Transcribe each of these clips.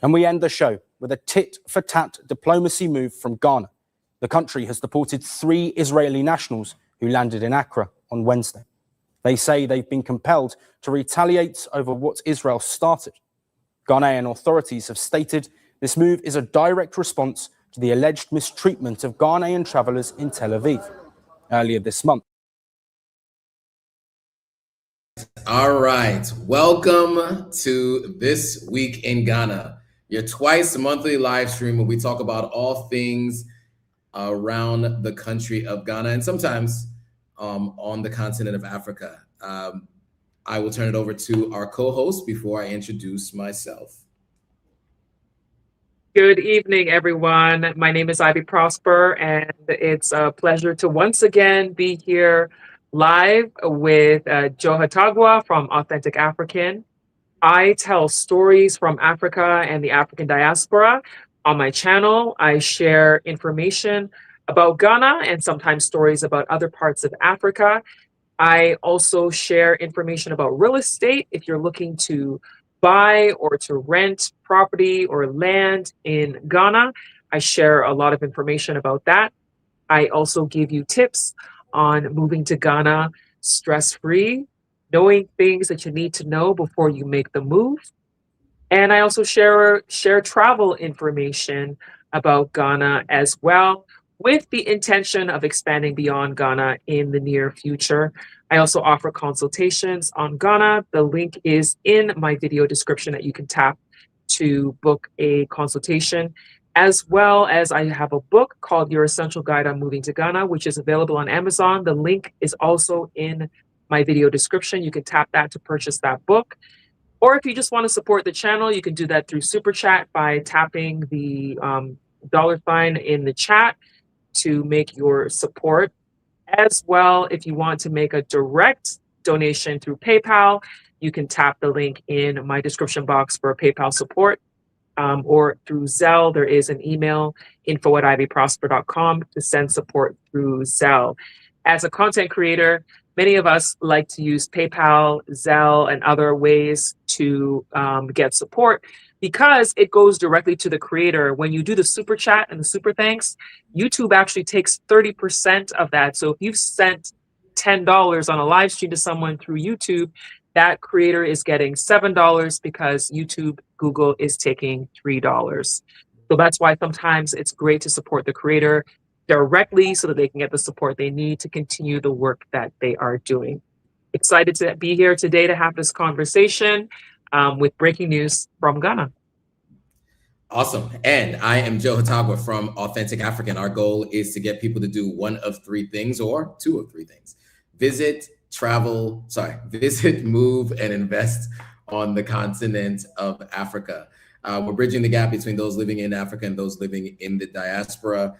And we end the show with a tit-for-tat diplomacy move from Ghana. The country has deported 3 Israeli nationals who landed in Accra on Wednesday. They say they've been compelled to retaliate over what Israel started. Ghanaian authorities have stated this move is a direct response to the alleged mistreatment of Ghanaian travelers in Tel Aviv earlier this month. All right, welcome to This Week in Ghana, your twice monthly live stream where we talk about all things around the country of Ghana and sometimes on the continent of Africa. I will turn it over to our co-host before I introduce myself. Good evening, everyone. My name is Ivy Prosper, and it's a pleasure to once again be here live with Joe Hatagwa from Authentic African. I tell stories from Africa and the African diaspora. On my channel, I share information about Ghana and sometimes stories about other parts of Africa. I also share information about real estate if you're looking to buy or to rent property or land in Ghana. I share a lot of information about that. I also give you tips on moving to Ghana stress-free, knowing things that you need to know before you make the move. And I also share travel information about Ghana as well, with the intention of expanding beyond Ghana in the near future. I also offer consultations on Ghana. The link is in my video description that you can tap to book a consultation, as well as I have a book called Your Essential Guide on Moving to Ghana, which is available on Amazon. The link is also in my video description. You can tap that to purchase that book. Or if you just want to support the channel, you can do that through Super Chat by tapping the $sign in the chat to make your support. As well, if you want to make a direct donation through PayPal, you can tap the link in my description box for PayPal support. Or through Zelle, there is an email, info@ivyprosper.com, to send support through Zelle. As a content creator, many of us like to use PayPal, Zelle, and other ways to get support because it goes directly to the creator. When you do the super chat and the super thanks, YouTube actually takes 30% of that. So if you've sent $10 on a live stream to someone through YouTube, that creator is getting $7 because YouTube, Google is taking $3. So that's why sometimes it's great to support the creator directly so that they can get the support they need to continue the work that they are doing. Excited to be here today to have this conversation with breaking news from Ghana. Awesome. And I am Joe Hatagwa from Authentic African. Our goal is to get people to do one of 3 things or 2 of 3 things. Visit, move, and invest on the continent of Africa. We're bridging the gap between those living in Africa and those living in the diaspora.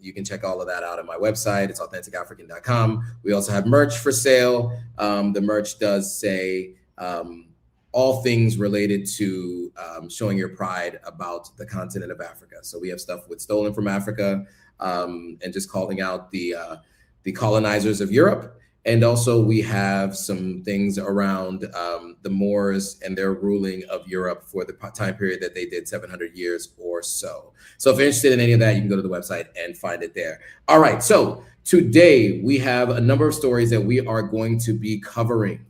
You can check all of that out on my website. It's AuthenticAfrican.com. We also have merch for sale. The merch does say all things related to showing your pride about the continent of Africa. So we have stuff with Stolen from Africa and just calling out the colonizers of Europe. And also we have some things around the Moors and their ruling of Europe for the time period that they did, 700 years or so. So if you're interested in any of that, you can go to the website and find it there. All right, so today we have a number of stories that we are going to be covering.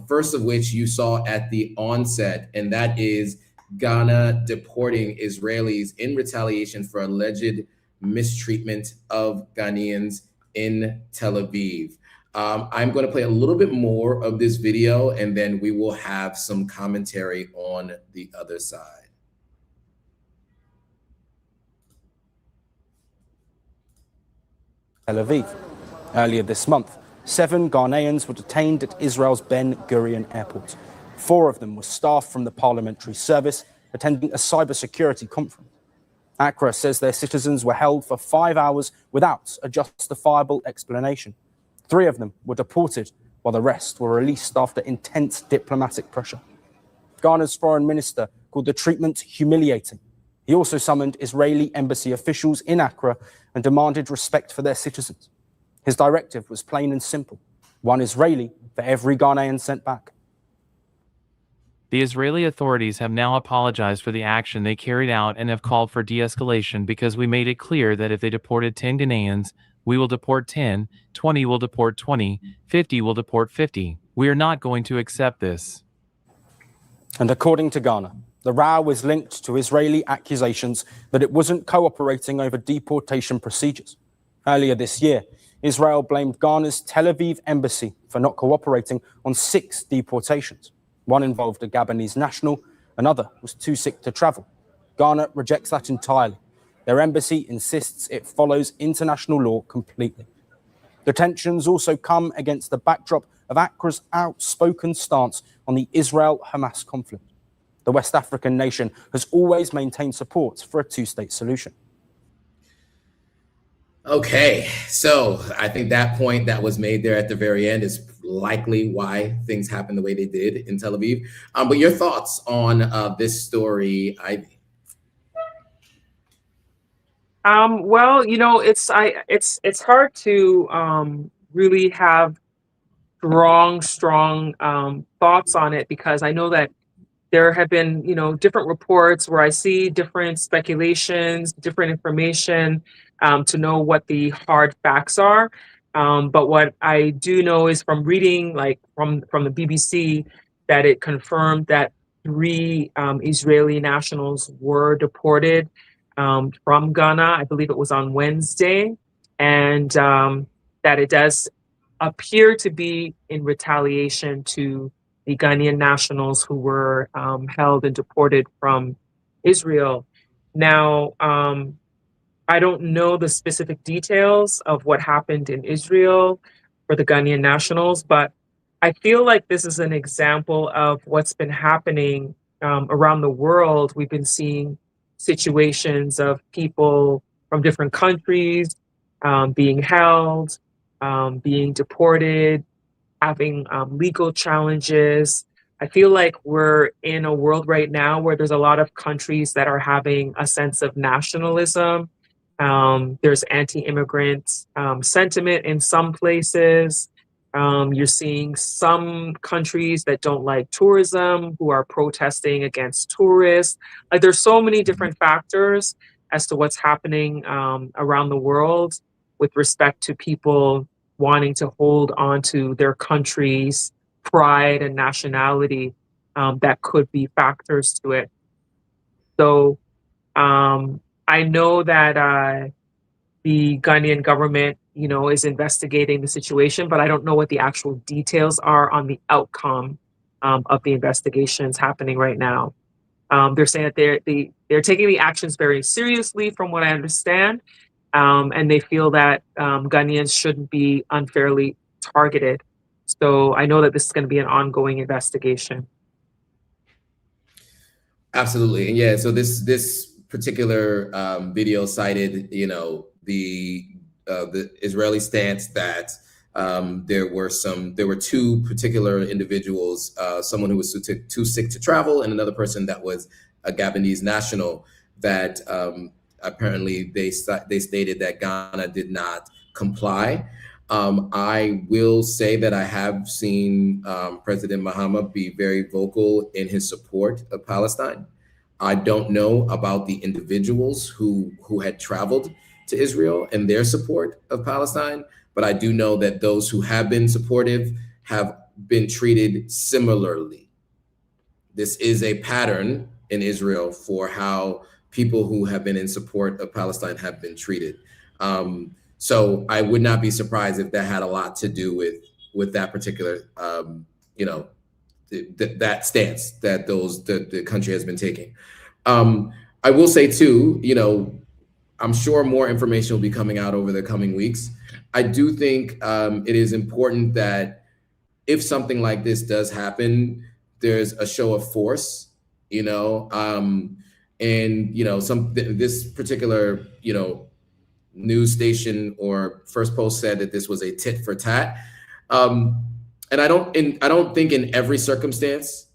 First of which you saw at the onset, and that is Ghana deporting Israelis in retaliation for alleged mistreatment of Ghanaians in Tel Aviv. I'm going to play a little bit more of this video, and then we will have some commentary on the other side. Tel Aviv. Earlier this month, 7 Ghanaians were detained at Israel's Ben Gurion Airport. 4 of them were staff from the parliamentary service attending a cybersecurity conference. Accra says their citizens were held for 5 hours without a justifiable explanation. 3 of them were deported, while the rest were released after intense diplomatic pressure. Ghana's foreign minister called the treatment humiliating. He also summoned Israeli embassy officials in Accra and demanded respect for their citizens. His directive was plain and simple: 1 Israeli for every Ghanaian sent back. The Israeli authorities have now apologized for the action they carried out and have called for de-escalation because we made it clear that if they deported 10 Ghanaians, we will deport 10, 20 will deport 20, 50 will deport 50. We are not going to accept this. And according to Ghana, the row is linked to Israeli accusations that it wasn't cooperating over deportation procedures. Earlier this year, Israel blamed Ghana's Tel Aviv embassy for not cooperating on 6 deportations. One involved a Gabonese national, another was too sick to travel. Ghana rejects that entirely. Their embassy insists it follows international law completely. The tensions also come against the backdrop of Accra's outspoken stance on the Israel-Hamas conflict. The West African nation has always maintained support for a 2-state solution. Okay, so I think that point that was made there at the very end is likely why things happened the way they did in Tel Aviv. But your thoughts on this story, Ivy? Well, you know, it's hard to really have strong thoughts on it, because I know that there have been, you know, different reports where I see different speculations, different information to know what the hard facts are. But what I do know is from reading, like from the BBC, that it confirmed that 3 Israeli nationals were deported from Ghana. I believe it was on Wednesday, and that it does appear to be in retaliation to the Ghanaian nationals who were held and deported from Israel. Now, I don't know the specific details of what happened in Israel for the Ghanaian nationals, but I feel like this is an example of what's been happening around the world. We've been seeing situations of people from different countries being held, being deported, having legal challenges. I feel like we're in a world right now where there's a lot of countries that are having a sense of nationalism. There's anti-immigrant sentiment in some places. You're seeing some countries that don't like tourism who are protesting against tourists. Like, there's so many different factors as to what's happening around the world with respect to people wanting to hold on to their country's pride and nationality that could be factors to it. So I know that the Ghanaian government, you know, is investigating the situation, but I don't know what the actual details are on the outcome of the investigations happening right now. They're saying that they're taking the actions very seriously, from what I understand. And they feel that Ghanaians shouldn't be unfairly targeted. So I know that this is going to be an ongoing investigation. Absolutely, and yeah. So this particular video cited, you know, the Israeli stance that there were 2 particular individuals, someone who was too sick to travel, and another person that was a Gabonese national that. Apparently, they stated that Ghana did not comply. I will say that I have seen President Mahama be very vocal in his support of Palestine. I don't know about the individuals who had traveled to Israel and their support of Palestine, but I do know that those who have been supportive have been treated similarly. This is a pattern in Israel for how people who have been in support of Palestine have been treated. So I would not be surprised if that had a lot to do with that particular, you know, that stance that the country has been taking. I will say too, you know, I'm sure more information will be coming out over the coming weeks. I do think it is important that if something like this does happen, there's a show of force, you know, and, you know, this particular, you know, news station or First Post said that this was a tit for tat. And I don't think in every circumstance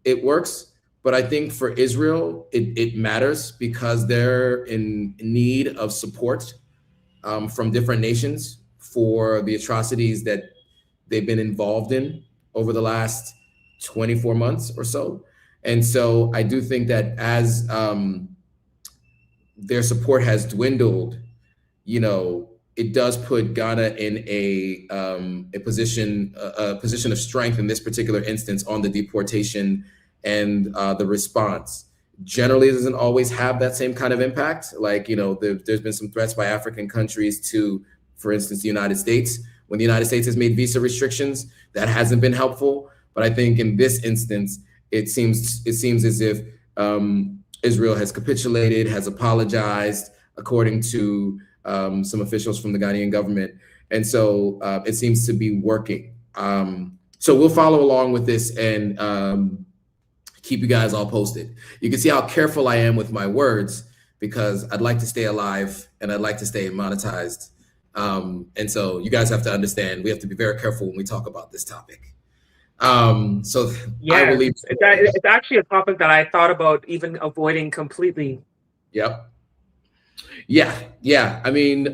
it works, but I think for Israel, it matters because they're in need of support from different nations for the atrocities that they've been involved in over the last 24 months or so. And so I do think that as their support has dwindled, it does put Ghana in a position of strength in this particular instance on the deportation and the response. Generally, it doesn't always have that same kind of impact. Like, there's been some threats by African countries to, for instance, the United States. When the United States has made visa restrictions, that hasn't been helpful. But I think in this instance, it seems as if Israel has capitulated, has apologized, according to some officials from the Ghanaian government. And so it seems to be working. So we'll follow along with this and keep you guys all posted. You can see how careful I am with my words, because I'd like to stay alive and I'd like to stay monetized. And so you guys have to understand, we have to be very careful when we talk about this topic. So yeah, I will leave. It's actually a topic that I thought about even avoiding completely. Yep. Yeah. I mean,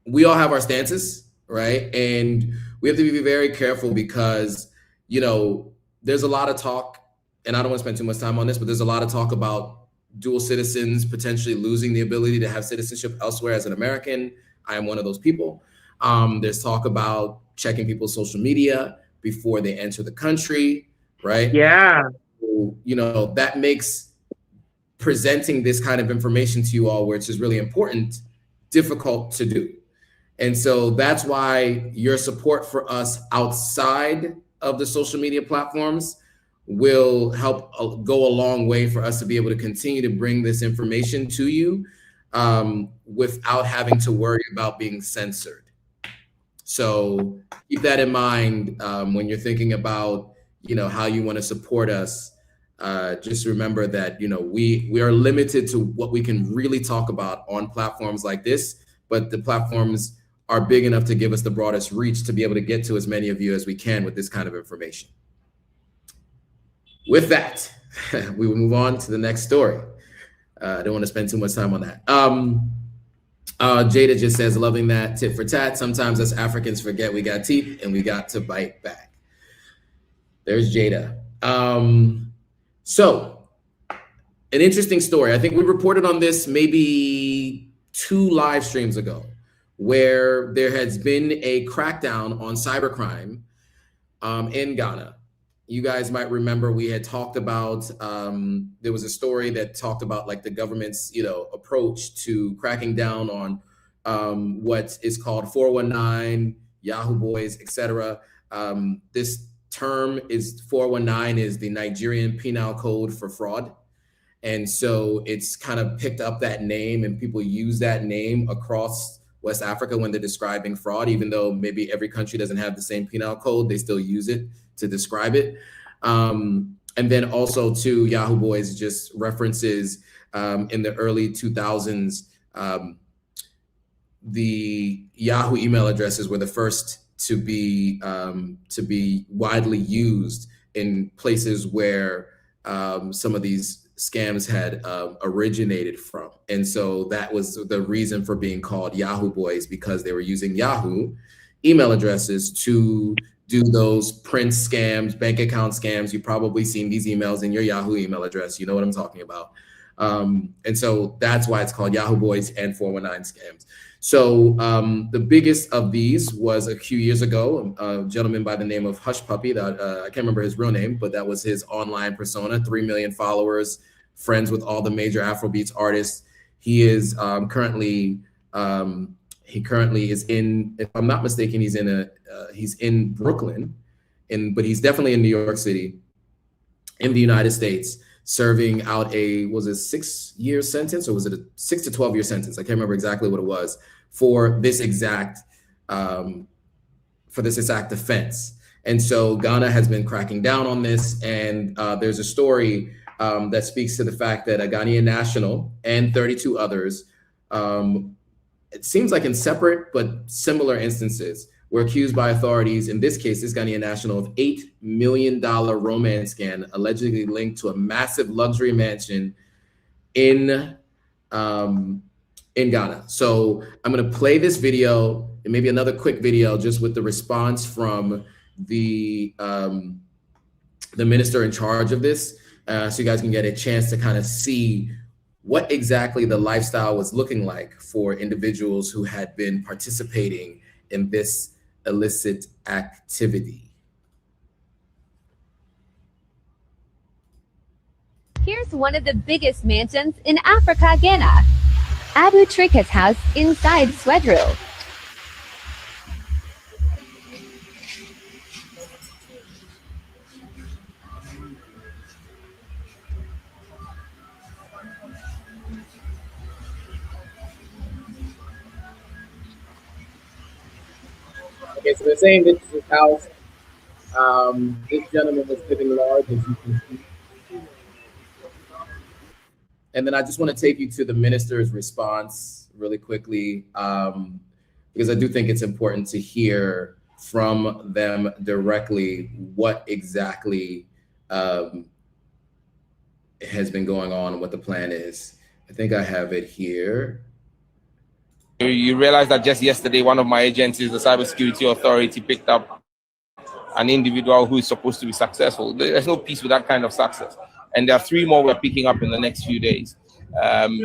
we all have our stances, right? And we have to be very careful because, there's a lot of talk, and I don't want to spend too much time on this, but there's a lot of talk about dual citizens potentially losing the ability to have citizenship elsewhere as an American. I am one of those people. There's talk about checking people's social media before they enter the country, right? Yeah. So, that makes presenting this kind of information to you all, which is really important, difficult to do. And so that's why your support for us outside of the social media platforms will help go a long way for us to be able to continue to bring this information to you without having to worry about being censored. So keep that in mind when you're thinking about, how you want to support us. Just remember that, we are limited to what we can really talk about on platforms like this, but the platforms are big enough to give us the broadest reach to be able to get to as many of you as we can with this kind of information. With that, we will move on to the next story. I don't want to spend too much time on that. Jada just says, loving that tit for tat. Sometimes us Africans forget we got teeth and we got to bite back. There's Jada. So an interesting story. I think we reported on this maybe 2 live streams ago, where there has been a crackdown on cybercrime in Ghana. You guys might remember we had talked about, there was a story that talked about like the government's, approach to cracking down on what is called 419, Yahoo Boys, etc. This term is 419 is the Nigerian penal code for fraud. And so it's kind of picked up that name, and people use that name across West Africa when they're describing fraud, even though maybe every country doesn't have the same penal code, they still use it to describe it. And then also too, Yahoo Boys just references in the early 2000s, the Yahoo email addresses were the first to be widely used in places where some of these scams had originated from. And so that was the reason for being called Yahoo Boys, because they were using Yahoo email addresses to do those print scams, bank account scams. You've probably seen these emails in your Yahoo email address. You know what I'm talking about. And so that's why it's called Yahoo Boys and 419 scams. So the biggest of these was a few years ago, a gentleman by the name of Hush Puppy, that I can't remember his real name, but that was his online persona, 3 million followers, friends with all the major Afrobeats artists. He is currently is in, if I'm not mistaken, he's in Brooklyn, but he's definitely in New York City in the United States, serving out was it a 6-year sentence, or was it a 6 to 12-year sentence? I can't remember exactly what it was for this exact offense. And so Ghana has been cracking down on this, and there's a story that speaks to the fact that a Ghanaian national and 32 others, it seems like in separate but similar instances, were accused by authorities, in this case, this Ghanaian national, of $8 million romance scam allegedly linked to a massive luxury mansion in Ghana. So I'm going to play this video and maybe another quick video just with the response from the the minister in charge of this, so you guys can get a chance to kind of see what exactly the lifestyle was looking like for individuals who had been participating in this illicit activity. Here's one of the biggest mansions in Africa, Ghana. Abu Trica's house inside Swedru. Okay, so they're saying this is his house. This gentleman was living large, as you can see. And then I just want to take you to the minister's response really quickly, because I do think it's important to hear from them directly what exactly has been going on and what the plan is. I think I have it here. You realize that just yesterday, one of my agencies, the Cybersecurity Authority, picked up an individual who is supposed to be successful. There's no peace with that kind of success. And there are 3 more we're picking up in the next few days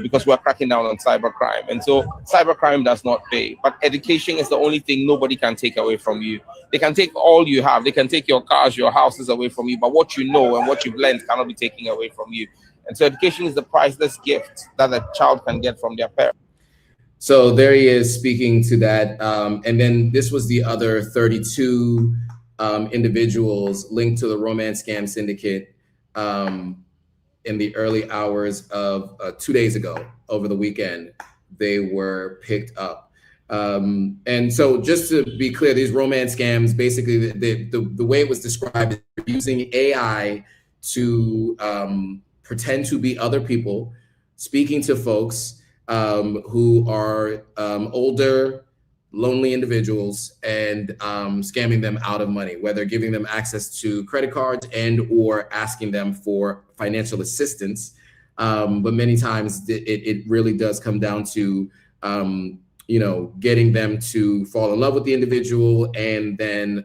because we're cracking down on cybercrime. And so cybercrime does not pay. But education is the only thing nobody can take away from you. They can take all you have. They can take your cars, your houses away from you. But what you know and what you've learned cannot be taken away from you. And so education is the priceless gift that a child can get from their parents. So there he is speaking to that. And then this was the other 32 individuals linked to the romance scam syndicate in the early hours of 2 days ago, over the weekend. They were picked up. And so just to be clear, these romance scams, basically the way it was described is using AI to pretend to be other people, speaking to folks who are older, lonely individuals, and scamming them out of money, whether giving them access to credit cards and or asking them for financial assistance. But many times it really does come down to getting them to fall in love with the individual and then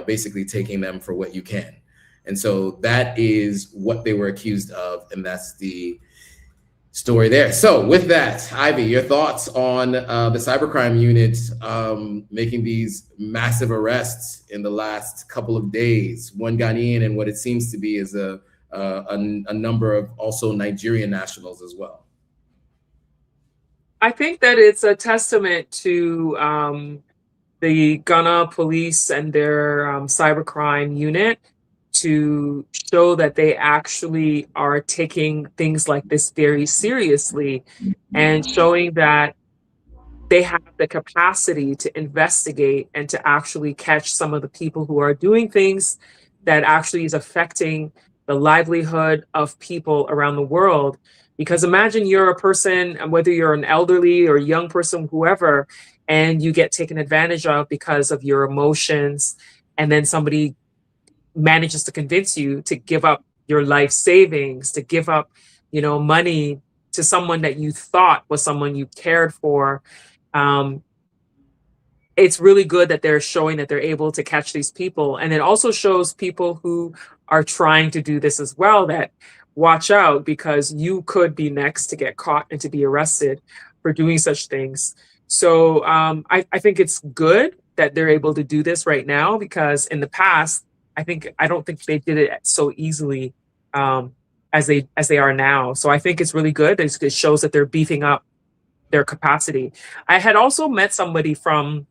basically taking them for what you can. And so that is what they were accused of, and that's the story there. So with that, Ivy, your thoughts on the cybercrime unit making these massive arrests in the last couple of days, 1 Ghanaian and what it seems to be is a number of also Nigerian nationals as well. I think that it's a testament to the Ghana police and their cybercrime unit to show that they actually are taking things like this very seriously and showing that they have the capacity to investigate and to actually catch some of the people who are doing things that actually is affecting the livelihood of people around the world. Because imagine you're a person, whether you're an elderly or young person, whoever, and you get taken advantage of because of your emotions, and then somebody manages to convince you to give up your life savings, to give up, money to someone that you thought was someone you cared for. It's really good that they're showing that they're able to catch these people. And it also shows people who are trying to do this as well that watch out, because you could be next to get caught and to be arrested for doing such things. So I think it's good that they're able to do this right now, because in the past, I don't think they did it so easily as they are now. So I think it's really good. It shows that they're beefing up their capacity. I had also met somebody from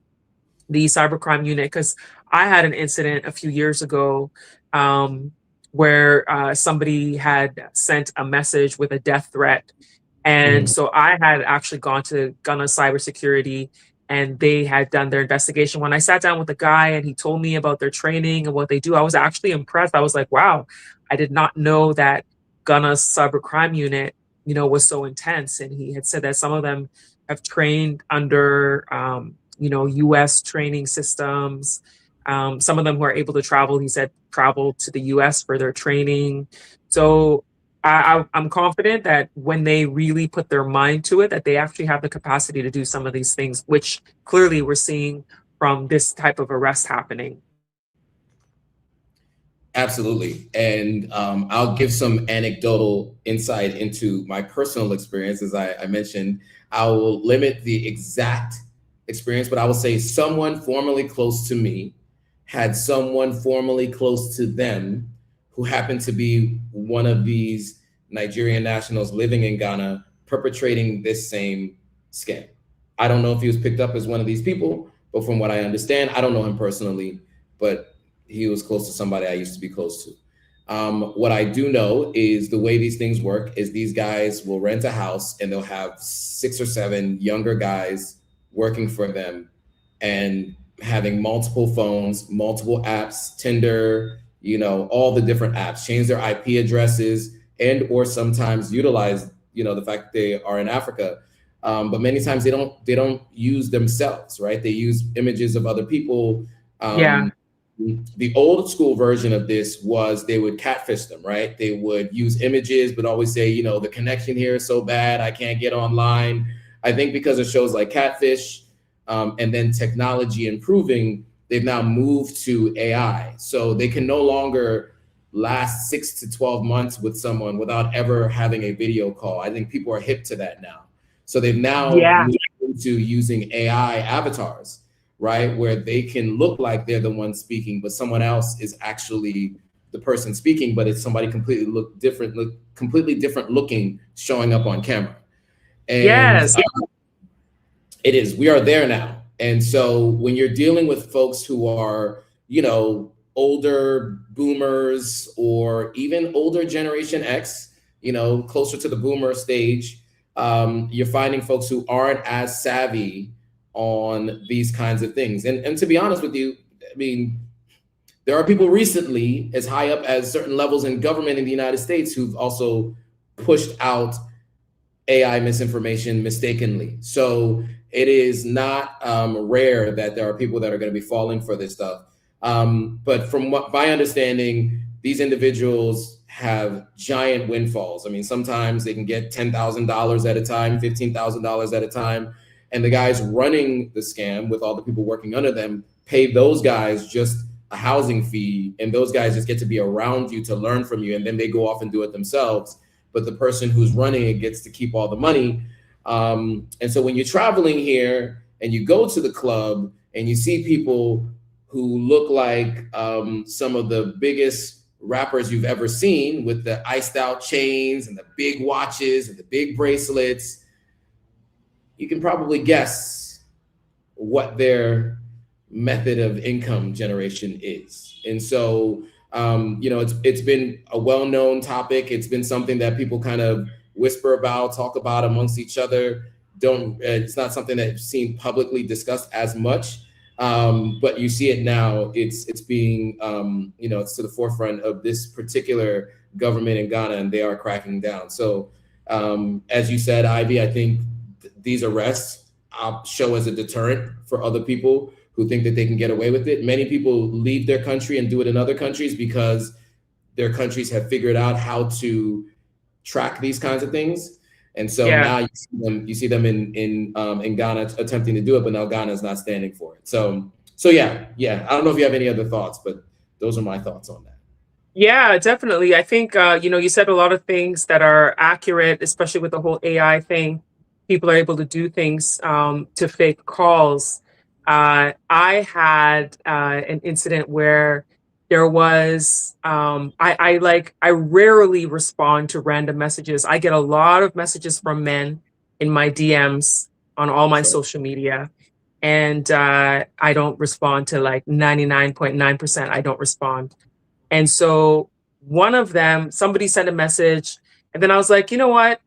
the cybercrime unit, because I had an incident a few years ago where somebody had sent a message with a death threat. And so I had actually gone to Ghana Cybersecurity, and they had done their investigation. When I sat down with the guy and he told me about their training and what they do, I was actually impressed. I was like, wow, I did not know that Ghana's cybercrime unit, was so intense. And he had said that some of them have trained under, US training systems. Some of them who are able to travel, he said, travel to the US for their training. So I'm confident that when they really put their mind to it, that they actually have the capacity to do some of these things, which clearly we're seeing from this type of arrest happening. Absolutely. And I'll give some anecdotal insight into my personal experience. As I mentioned, I will limit the exact experience, but I will say someone formerly close to me had someone formerly close to them who happened to be one of these Nigerian nationals living in Ghana perpetrating this same scam. I don't know if he was picked up as one of these people, but from what I understand, I don't know him personally, but he was close to somebody I used to be close to. What I do know is the way these things work is these guys will rent a house and they'll have 6 or 7 younger guys working for them and having multiple phones, multiple apps, Tinder, all the different apps, change their IP addresses and or sometimes utilize, the fact that they are in Africa. But many times they don't use themselves, right? They use images of other people. The old school version of this was they would catfish them, right? They would use images, but always say, the connection here is so bad, I can't get online. I think because of shows like Catfish and then technology improving, they've now moved to AI. So they can no longer last 6 to 12 months with someone without ever having a video call. I think people are hip to that now. So they've now moved into using AI avatars, right? Where they can look like they're the one speaking, but someone else is actually the person speaking, but it's somebody completely different looking, showing up on camera. And it is, we are there now. And so when you're dealing with folks who are, older boomers or even older Generation X, closer to the boomer stage, you're finding folks who aren't as savvy on these kinds of things. And to be honest with you, I mean, there are people recently as high up as certain levels in government in the United States who've also pushed out AI misinformation mistakenly. So it is not rare that there are people that are going to be falling for this stuff. But from what my understanding, these individuals have giant windfalls. I mean, sometimes they can get $10,000 at a time, $15,000 at a time. And the guys running the scam with all the people working under them pay those guys just a housing fee. And those guys just get to be around you to learn from you. And then they go off and do it themselves. But the person who's running it gets to keep all the money. And so when you're traveling here and you go to the club and you see people who look like some of the biggest rappers you've ever seen with the iced out chains and the big watches and the big bracelets, you can probably guess what their method of income generation is. And so, it's been a well-known topic. It's been something that people kind of whisper about, talk about amongst each other. It's not something that's seen publicly discussed as much, but you see it now. It's being, it's to the forefront of this particular government in Ghana, and they are cracking down. So, as you said, Ivy, I think these arrests show as a deterrent for other people who think that they can get away with it. Many people leave their country and do it in other countries because their countries have figured out how to track these kinds of things. And so now you see them in Ghana attempting to do it, but now Ghana is not standing for it. So yeah. I don't know if you have any other thoughts, but those are my thoughts on that. Yeah, definitely. I think, you said a lot of things that are accurate, especially with the whole AI thing. People are able to do things to fake calls. I had an incident where there was, I rarely respond to random messages. I get a lot of messages from men in my DMs on all my social media. And I don't respond to like 99.9%. I don't respond. And so one of them, somebody sent a message, and then I was like, you know what?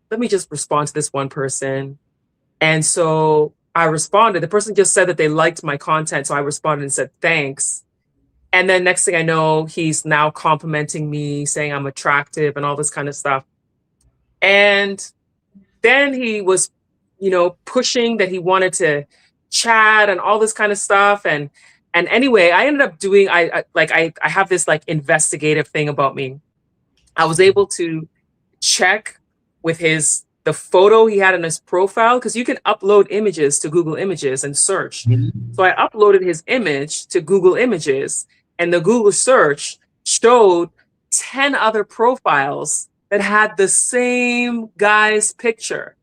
Let me just respond to this one person. And so I responded. The person just said that they liked my content. So I responded and said, thanks. And then next thing I know, he's now complimenting me, saying I'm attractive and all this kind of stuff. And then he was, pushing that he wanted to chat and all this kind of stuff. And anyway, I ended up doing, I have this like investigative thing about me. I was able to check with the photo he had in his profile, because you can upload images to Google Images and search. So I uploaded his image to Google Images, and the Google search showed 10 other profiles that had the same guy's picture.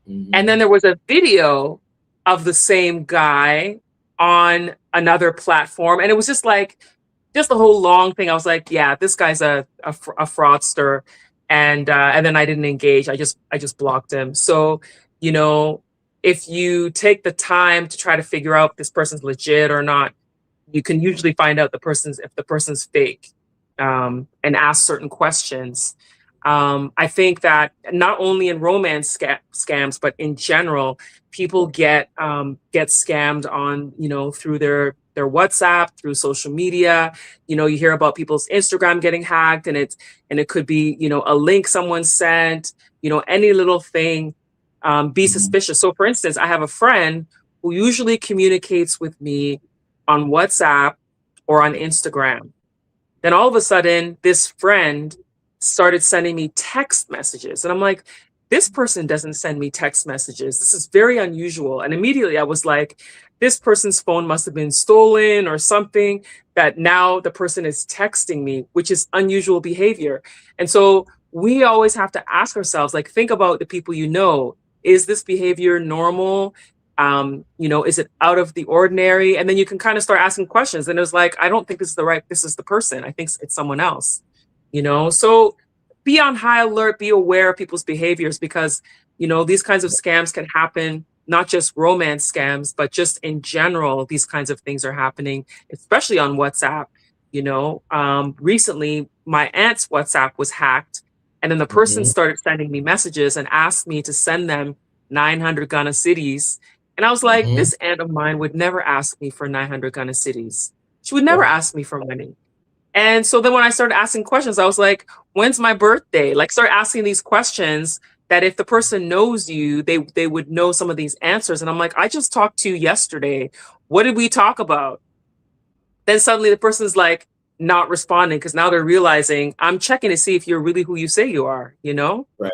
And then there was a video of the same guy on another platform. And it was just like, just the whole long thing. I was like, yeah, this guy's a fraudster. And then I didn't engage. I just blocked him. So, you know, if you take the time to try to figure out if this person's legit or not, you can usually find out if the person's fake, and ask certain questions. I think that not only in romance scams, but in general, people get scammed on, you know, through their WhatsApp, through social media. You know, you hear about people's Instagram getting hacked, and it could be, you know, a link someone sent, you know, any little thing. Be suspicious. So for instance, I have a friend who usually communicates with me on WhatsApp or on Instagram. Then all of a sudden, this friend started sending me text messages. And I'm like, this person doesn't send me text messages. This is very unusual. And immediately I was like, this person's phone must have been stolen or something, that now the person is texting me, which is unusual behavior. And so we always have to ask ourselves, like, think about the people you know. Is this behavior normal? You know, is it out of the ordinary? And then you can kind of start asking questions. And it was like, I don't think this is the person. I think it's someone else, you know? So be on high alert, be aware of people's behaviors, because, you know, these kinds of scams can happen, not just romance scams, but just in general, these kinds of things are happening, especially on WhatsApp. You know, recently my aunt's WhatsApp was hacked, and then the person started sending me messages and asked me to send them 900 Ghana cedis. And I was like, this aunt of mine would never ask me for 900 Ghana cedis. She would never ask me for money. And so then when I started asking questions, I was like, when's my birthday? Like, start asking these questions that if the person knows you, they would know some of these answers. And I'm like, I just talked to you yesterday. What did we talk about? Then suddenly the person's like not responding, because now they're realizing I'm checking to see if you're really who you say you are, you know? Right.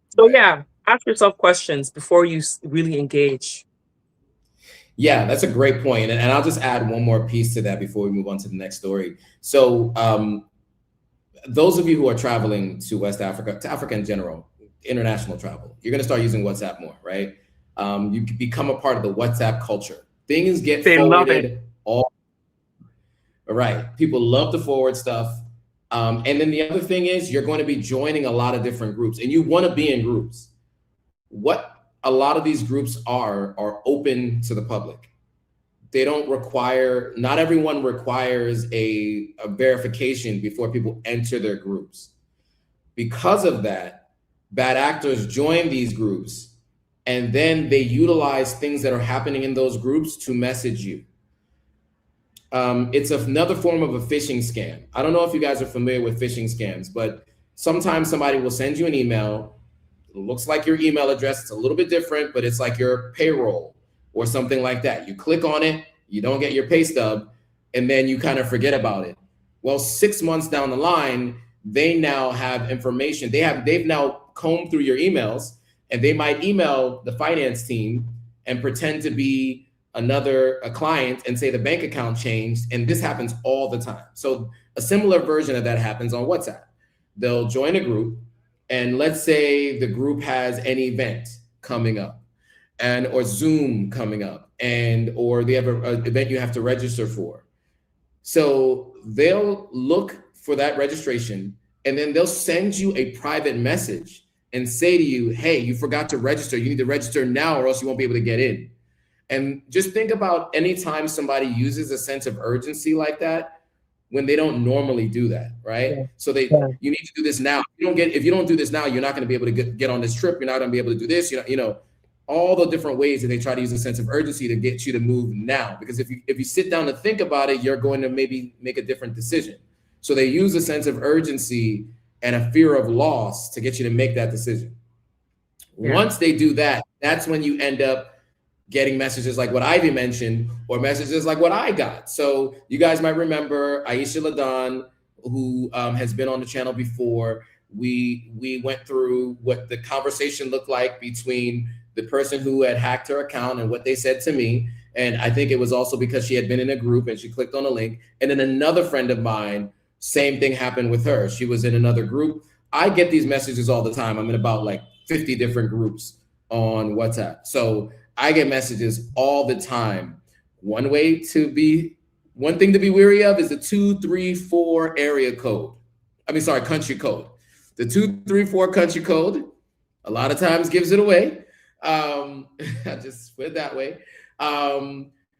So yeah, ask yourself questions before you really engage. Yeah, that's a great point. And I'll just add one more piece to that before we move on to the next story. So those of you who are traveling to West Africa, to Africa in general, international travel, you're going to start using WhatsApp more, right? You can become a part of the WhatsApp culture. Things get forwarded all right. People love to forward stuff. And then the other thing is, you're going to be joining a lot of different groups, and you want to be in groups. What a lot of these groups are open to the public. They don't require, not everyone requires a verification before people enter their groups. Because of that, bad actors join these groups, and then they utilize things that are happening in those groups to message you. It's another form of a phishing scam. I don't know if you guys are familiar with phishing scams, but sometimes somebody will send you an email. It looks like your email address. It's a little bit different, but it's like your payroll or something like that. You click on it, you don't get your pay stub, and then you kind of forget about it. Well, 6 months down the line, they now have information. They've now combed through your emails, and they might email the finance team and pretend to be a client and say the bank account changed. And this happens all the time. So a similar version of that happens on WhatsApp. They'll join a group, and let's say the group has an event coming up, or Zoom coming up, or they have an event you have to register for. So they'll look for that registration, and then they'll send you a private message and say to you, hey, you forgot to register. You need to register now, or else you won't be able to get in. And just think about any time somebody uses a sense of urgency like that, when they don't normally do that, right? Yeah. So you need to do this now. If you don't do this now, you're not going to be able to get on this trip. You're not going to be able to do this. You know, all the different ways that they try to use a sense of urgency to get you to move now. Because if you sit down to think about it, you're going to maybe make a different decision. So they use a sense of urgency and a fear of loss to get you to make that decision. Yeah. Once they do that, that's when you end up getting messages like what Ivy mentioned, or messages like what I got. So you guys might remember Aisha Ladan, who has been on the channel before. We went through what the conversation looked like between the person who had hacked her account and what they said to me. And I think it was also because she had been in a group and she clicked on a link. And then another friend of mine Same thing happened with her. She was in another group. I get these messages all the time. I'm in about like 50 different groups on WhatsApp. So I get messages all the time. One thing to be wary of is the 234 area code. Country code. The 234 country code a lot of times gives it away. I just put it that way.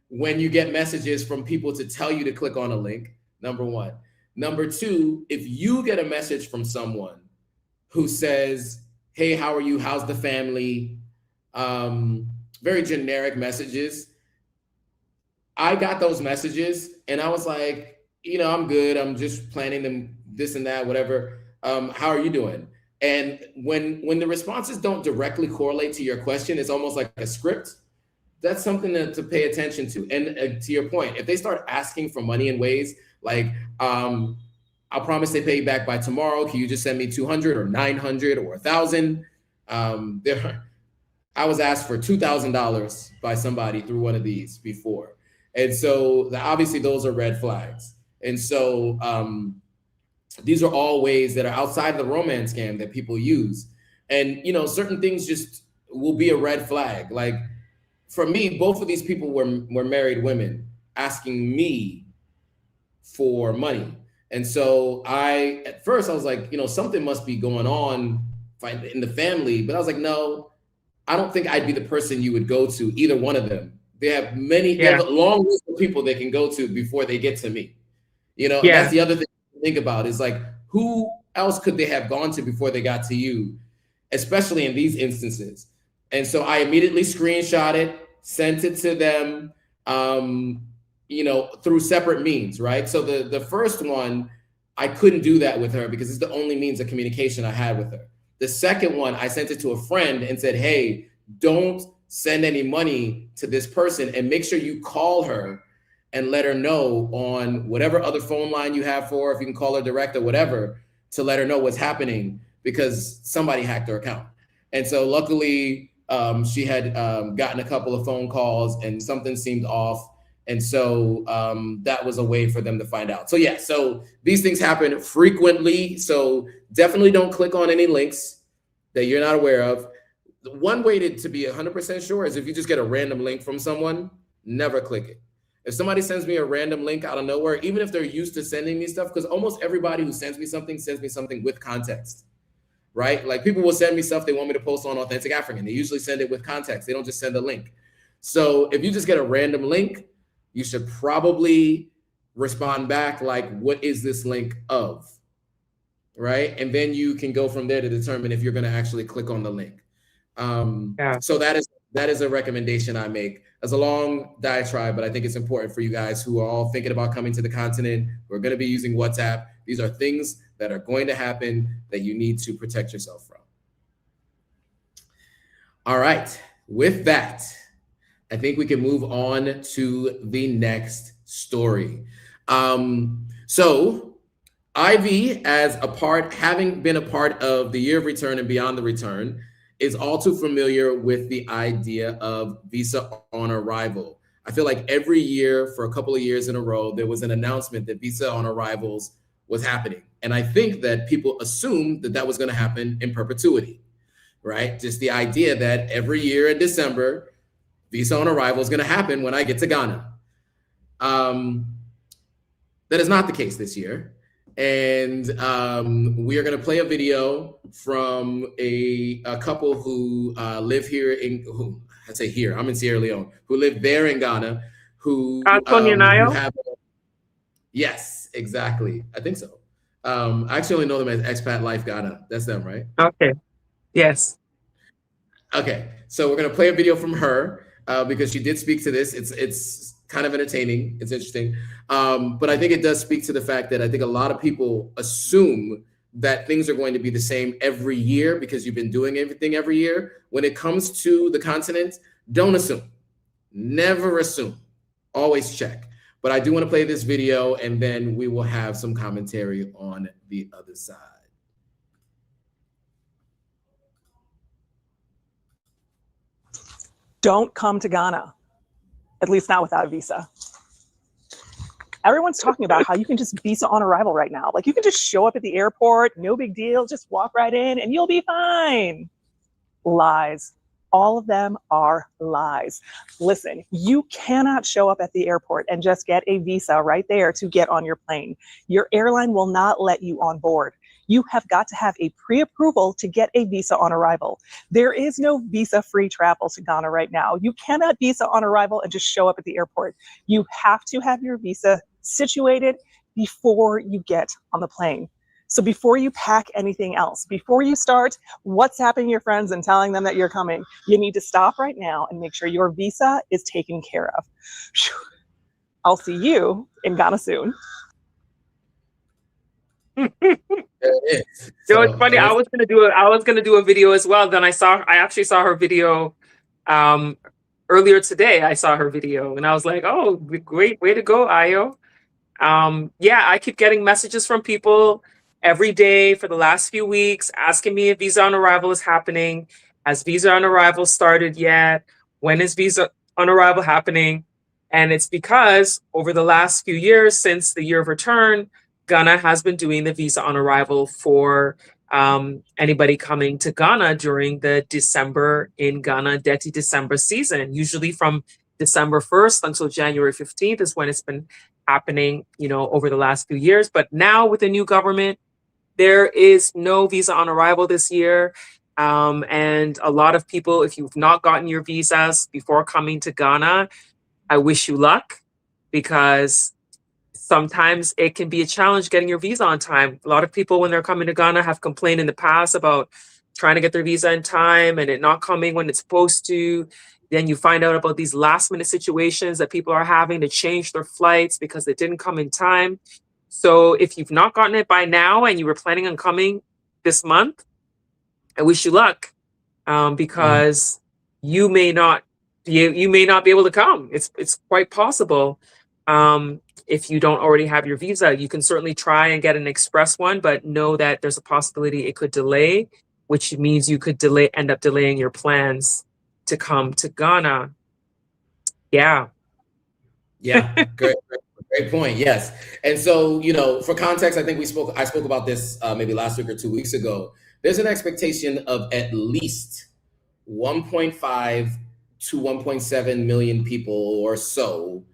When you get messages from people to tell you to click on a link, number one. Number two, if you get a message from someone who says, hey, how are you? How's the family? Very generic messages. I got those messages and I was like, I'm good. I'm just planning them, this and that, whatever. How are you doing? And when the responses don't directly correlate to your question, it's almost like a script. That's something to pay attention to. And to your point, if they start asking for money in ways like, I'll promise they pay you back by tomorrow. Can you just send me 200 or 900 or 1,000? I was asked for $2,000 by somebody through one of these before. And so obviously those are red flags. And so these are all ways that are outside the romance scam that people use. And, certain things just will be a red flag. Like for me, both of these people were married women asking me for money. And so at first I was like, something must be going on in the family. But I was like, no, I don't think I'd be the person you would go to, either one of them. They have they have a long list of people they can go to before they get to me. That's the other thing to think about is like, who else could they have gone to before they got to you, especially in these instances? And so I immediately screenshot it, sent it to them, through separate means, right? So the first one, I couldn't do that with her because it's the only means of communication I had with her. The second one, I sent it to a friend and said, hey, don't send any money to this person and make sure you call her and let her know on whatever other phone line you have for her, if you can call her direct or whatever, to let her know what's happening because somebody hacked her account. And so luckily she had gotten a couple of phone calls and something seemed off. And so that was a way for them to find out. So so these things happen frequently. So definitely don't click on any links that you're not aware of. One way to be 100% sure is if you just get a random link from someone, never click it. If somebody sends me a random link out of nowhere, even if they're used to sending me stuff, because almost everybody who sends me something with context, right? Like people will send me stuff they want me to post on Authentic African. They usually send it with context. They don't just send a link. So if you just get a random link, you should probably respond back like, what is this link of, right? And then you can go from there to determine if you're going to actually click on the link. So that is a recommendation I make. It's a long diatribe, but I think it's important for you guys who are all thinking about coming to the continent, who are going to be using WhatsApp. These are things that are going to happen that you need to protect yourself from. All right. With that, I think we can move on to the next story. So Ivy, having been a part of the Year of Return and Beyond the Return, is all too familiar with the idea of visa on arrival. I feel like every year for a couple of years in a row, there was an announcement that visa on arrivals was happening. And I think that people assumed that was going to happen in perpetuity, right? Just the idea that every year in December, visa on arrival is going to happen when I get to Ghana. That is not the case this year. And we are going to play a video from a couple who live here I'm in Sierra Leone, who live there in Ghana, who have, yes, exactly. I think so. I actually only know them as Expat Life Ghana. That's them, right? Okay. Yes. Okay. So we're going to play a video from her because she did speak to this. It's kind of entertaining. It's interesting. But I think it does speak to the fact that I think a lot of people assume that things are going to be the same every year because you've been doing everything every year. When it comes to the continent, don't assume. Never assume. Always check. But I do want to play this video and then we will have some commentary on the other side. Don't come to Ghana, at least not without a visa. Everyone's talking about how you can just visa on arrival right now. Like you can just show up at the airport, no big deal, just walk right in and you'll be fine. Lies. All of them are lies. Listen, you cannot show up at the airport and just get a visa right there to get on your plane. Your airline will not let you on board. You have got to have a pre-approval to get a visa on arrival. There is no visa-free travel to Ghana right now. You cannot visa on arrival and just show up at the airport. You have to have your visa situated before you get on the plane. So before you pack anything else, before you start WhatsApping your friends and telling them that you're coming, you need to stop right now and make sure your visa is taken care of. I'll see you in Ghana soon. So it's funny. I was gonna do a video as well. Then I actually saw her video earlier today. I saw her video and I was like, oh, great way to go, Ayo. Yeah, I keep getting messages from people every day for the last few weeks asking me if visa on arrival is happening. Has visa on arrival started yet? When is visa on arrival happening? And it's because over the last few years, since the year of return, Ghana has been doing the visa on arrival for anybody coming to Ghana during the December in Ghana Deti December season. Usually from December 1st until January 15th is when it's been happening, over the last few years. But now with the new government, there is no visa on arrival this year. And a lot of people, if you've not gotten your visas before coming to Ghana, I wish you luck, because sometimes it can be a challenge getting your visa on time. A lot of people, when they're coming to Ghana, have complained in the past about trying to get their visa in time and it not coming when it's supposed to. Then you find out about these last minute situations that people are having to change their flights because they didn't come in time. So if you've not gotten it by now and you were planning on coming this month, I wish you luck, because you may not be able to come. It's quite possible. If you don't already have your visa, you can certainly try and get an express one, but know that there's a possibility it could delay, which means you could end up delaying your plans to come to Ghana. Yeah. Yeah, great point. Yes. And so, for context, I think I spoke about this maybe last week or 2 weeks ago. There's an expectation of at least 1.5 to 1.7 million people or so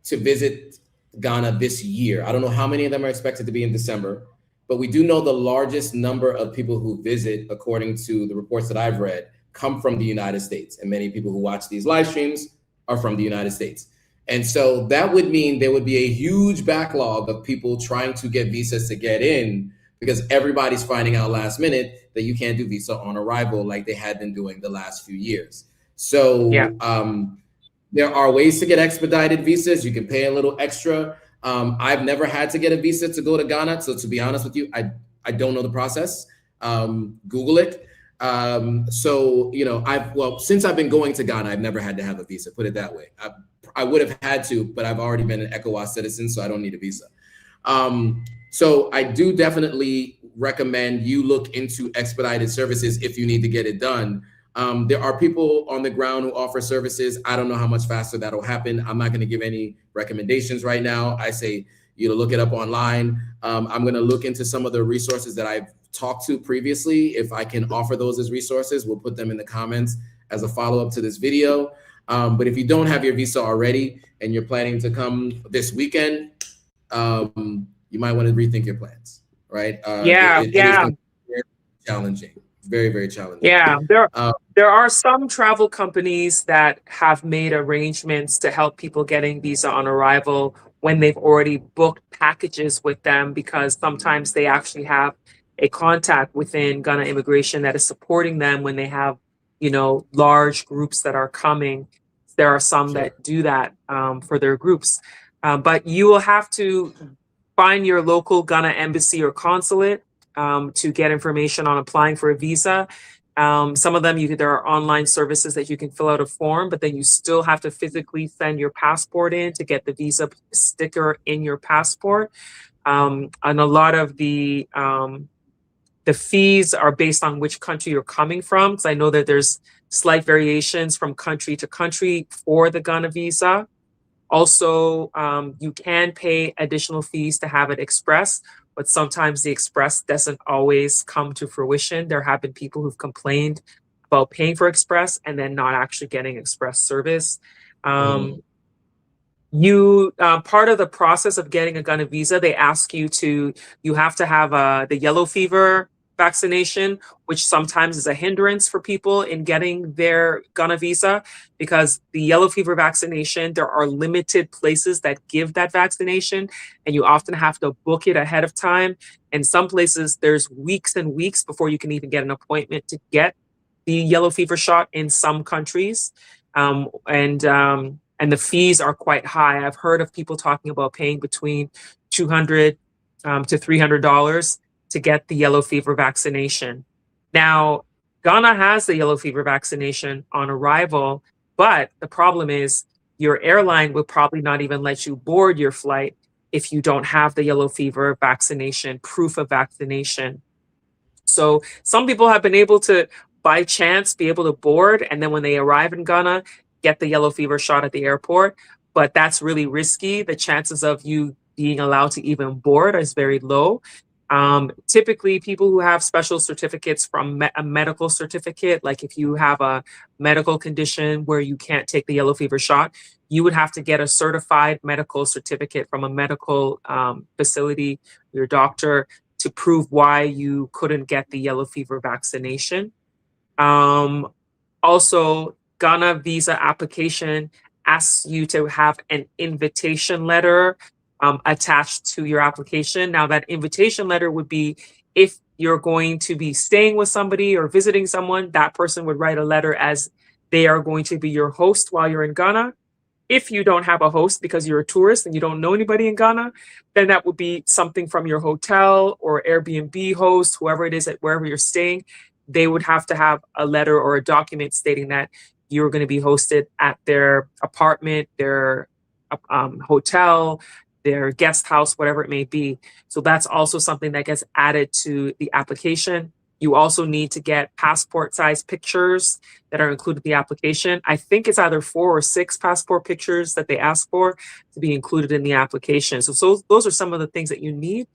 to visit Ghana this year. I don't know how many of them are expected to be in December, but we do know the largest number of people who visit, according to the reports that I've read, come from the United States. And many people who watch these live streams are from the United States. And so that would mean there would be a huge backlog of people trying to get visas to get in, because everybody's finding out last minute that you can't do visa on arrival like they had been doing the last few years. So there are ways to get expedited visas. You can pay a little extra. I've never had to get a visa to go to Ghana. So to be honest with you, I don't know the process. Google it. Since I've been going to Ghana, I've never had to have a visa, put it that way. I would have had to, but I've already been an ECOWAS citizen, so I don't need a visa. So I do definitely recommend you look into expedited services if you need to get it done. There are people on the ground who offer services. I don't know how much faster that'll happen. I'm not going to give any recommendations right now. I say, look it up online. I'm going to look into some of the resources that I've talked to previously. If I can offer those as resources, we'll put them in the comments as a follow-up to this video. But if you don't have your visa already and you're planning to come this weekend, you might want to rethink your plans, right? It is very challenging. Very, very challenging. Yeah, there are some travel companies that have made arrangements to help people getting visa on arrival when they've already booked packages with them, because sometimes they actually have a contact within Ghana Immigration that is supporting them when they have, large groups that are coming. There are some that do that for their groups, but you will have to find your local Ghana embassy or consulate to get information on applying for a visa. Some of them, there are online services that you can fill out a form, but then you still have to physically send your passport in to get the visa sticker in your passport. And a lot of the fees are based on which country you're coming from, because I know that there's slight variations from country to country for the Ghana visa. Also, you can pay additional fees to have it express, but sometimes the express doesn't always come to fruition. There have been people who've complained about paying for express and then not actually getting express service. Part of the process of getting a Ghana visa, they ask you have to have the yellow fever vaccination, which sometimes is a hindrance for people in getting their Ghana visa, because the yellow fever vaccination, there are limited places that give that vaccination, and you often have to book it ahead of time. And some places, there's weeks and weeks before you can even get an appointment to get the yellow fever shot in some countries. And the fees are quite high. I've heard of people talking about paying between $200 to $300 to get the yellow fever vaccination. Now, Ghana has the yellow fever vaccination on arrival, but the problem is your airline will probably not even let you board your flight if you don't have the yellow fever vaccination, proof of vaccination. So some people have been able to, by chance, be able to board, and then when they arrive in Ghana, get the yellow fever shot at the airport, but that's really risky. The chances of you being allowed to even board is very low. Typically, people who have special certificates from a medical certificate, like if you have a medical condition where you can't take the yellow fever shot, you would have to get a certified medical certificate from a medical facility, your doctor, to prove why you couldn't get the yellow fever vaccination. Also, Ghana visa application asks you to have an invitation letter attached to your application. Now, that invitation letter would be if you're going to be staying with somebody or visiting someone, that person would write a letter as they are going to be your host while you're in Ghana. If you don't have a host because you're a tourist and you don't know anybody in Ghana, then that would be something from your hotel or Airbnb host, whoever it is at wherever you're staying. They would have to have a letter or a document stating that you're going to be hosted at their apartment, their hotel, their guest house, whatever it may be. So that's also something that gets added to the application. You also need to get passport size pictures that are included in the application. I think it's either 4 or 6 passport pictures that they ask for to be included in the application. So those are some of the things that you need.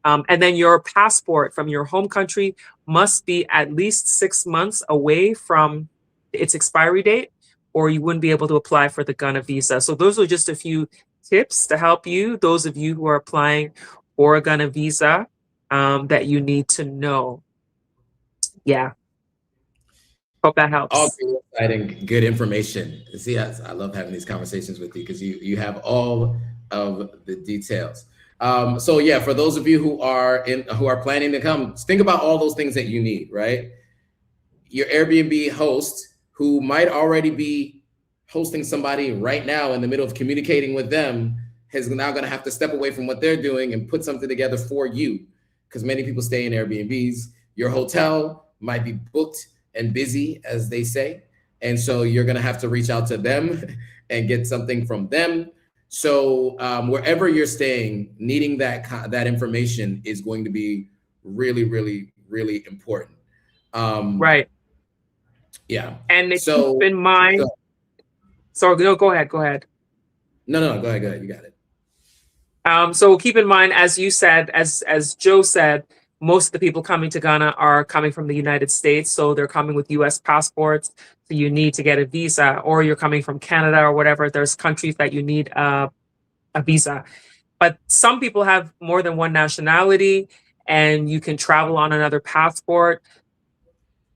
And then your passport from your home country must be at least 6 months away from its expiry date, or you wouldn't be able to apply for the Ghana visa. So those are just a few tips to help you, those of you who are applying for a Ghana visa, that you need to know. Yeah. Hope that helps. All good, exciting, good information. See, I love having these conversations with you because you have all of the details. So yeah, for those of you who are planning to come, think about all those things that you need, right? Your Airbnb host who might already be hosting somebody right now in the middle of communicating with them is now going to have to step away from what they're doing and put something together for you, because many people stay in Airbnbs. Your hotel might be booked and busy, as they say, and so you're going to have to reach out to them and get something from them. So wherever you're staying, needing that information is going to be really, really, really important. Right. Yeah. And keep in mind. So no, go ahead. No, go ahead. You got it. So keep in mind, as you said, as Joe said, most of the people coming to Ghana are coming from the United States. So they're coming with US passports. So you need to get a visa, or you're coming from Canada or whatever. There's countries that you need a visa. But some people have more than one nationality and you can travel on another passport.